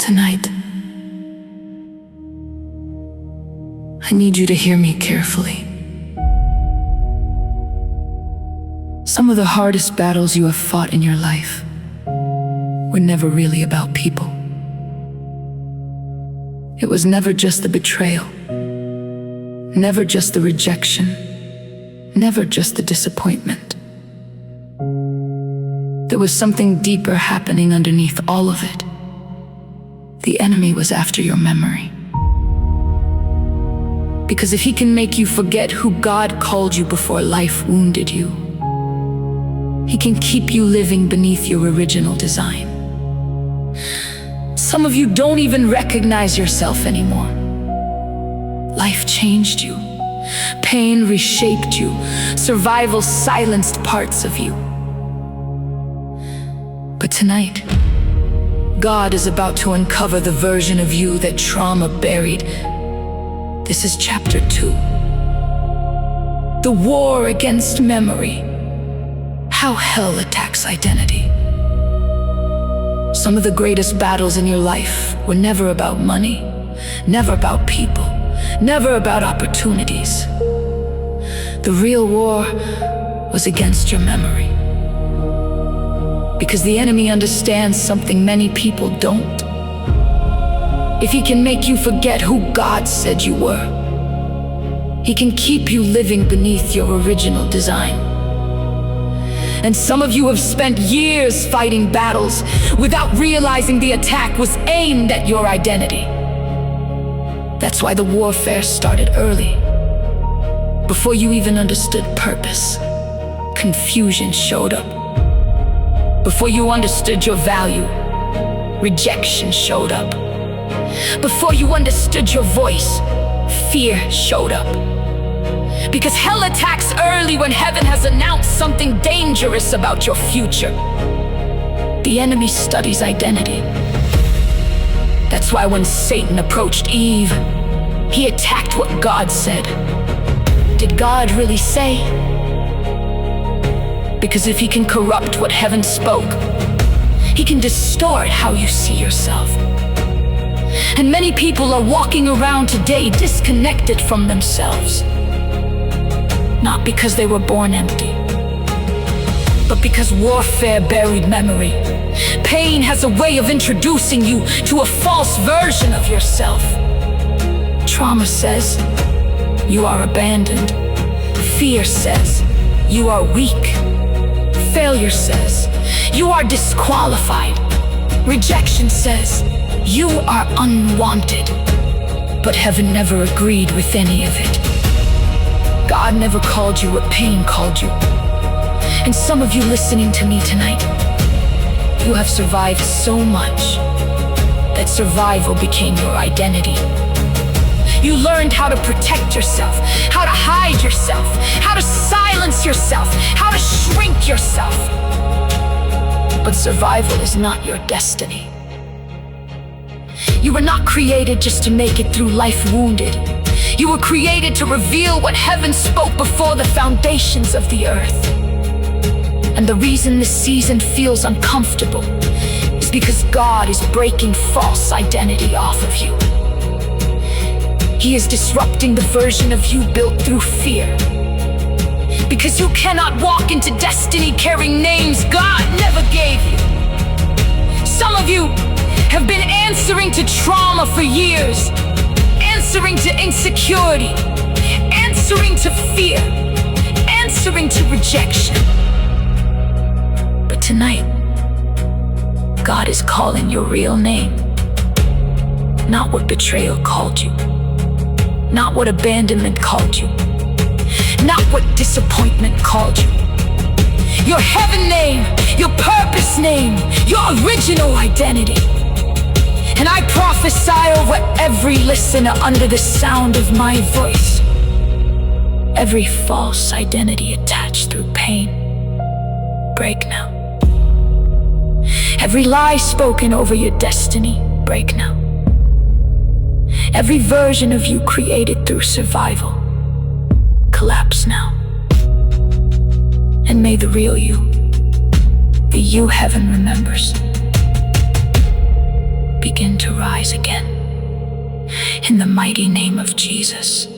Tonight, I need you to hear me carefully. Some of the hardest battles you have fought in your life were never really about people. It was never just the betrayal, never just the rejection, never just the disappointment. There was something deeper happening underneath all of it. The enemy was after your memory. Because if he can make you forget who God called you before life wounded you, he can keep you living beneath your original design. Some of you don't even recognize yourself anymore. Life changed you. Pain reshaped you. Survival silenced parts of you. But tonight, God is about to uncover the version of you that trauma buried. This is chapter 2. The war against memory. How hell attacks identity. Some of the greatest battles in your life were never about money, never about people, never about opportunities. The real war was against your memory. Because the enemy understands something many people don't. If he can make you forget who God said you were, he can keep you living beneath your original design. And some of you have spent years fighting battles without realizing the attack was aimed at your identity. That's why the warfare started early. Before you even understood purpose, confusion showed up. Before you understood your value, rejection showed up. Before you understood your voice, fear showed up. Because hell attacks early when heaven has announced something dangerous about your future. The enemy studies identity. That's why when Satan approached Eve, he attacked what God said. Did God really say? Because if he can corrupt what heaven spoke, he can distort how you see yourself. And many people are walking around today disconnected from themselves. Not because they were born empty, but because warfare buried memory. Pain has a way of introducing you to a false version of yourself. Trauma says you are abandoned. Fear says you are weak. Failure says you are disqualified. Rejection says you are unwanted. But heaven never agreed with any of it. God never called you what pain called you. And some of you listening to me tonight, you have survived so much that survival became your identity. You learned how to protect yourself, how to hide yourself, how to silence yourself, how to shrink yourself. But survival is not your destiny. You were not created just to make it through life wounded. You were created to reveal what heaven spoke before the foundations of the earth. And the reason this season feels uncomfortable is because God is breaking false identity off of you. He is disrupting the version of you built through fear. Because you cannot walk into destiny carrying names God never gave you. Some of you have been answering to trauma for years, answering to insecurity, answering to fear, answering to rejection. But tonight, God is calling your real name. Not what betrayal called you. Not what abandonment called you. Not what disappointment called you. Your heaven name, your purpose name, your original identity. And I prophesy over every listener under the sound of my voice. Every false identity attached through pain, break now. Every lie spoken over your destiny, break now. Every version of you created through survival, collapse now. And may the real you, the you heaven remembers, begin to rise again. In the mighty name of Jesus.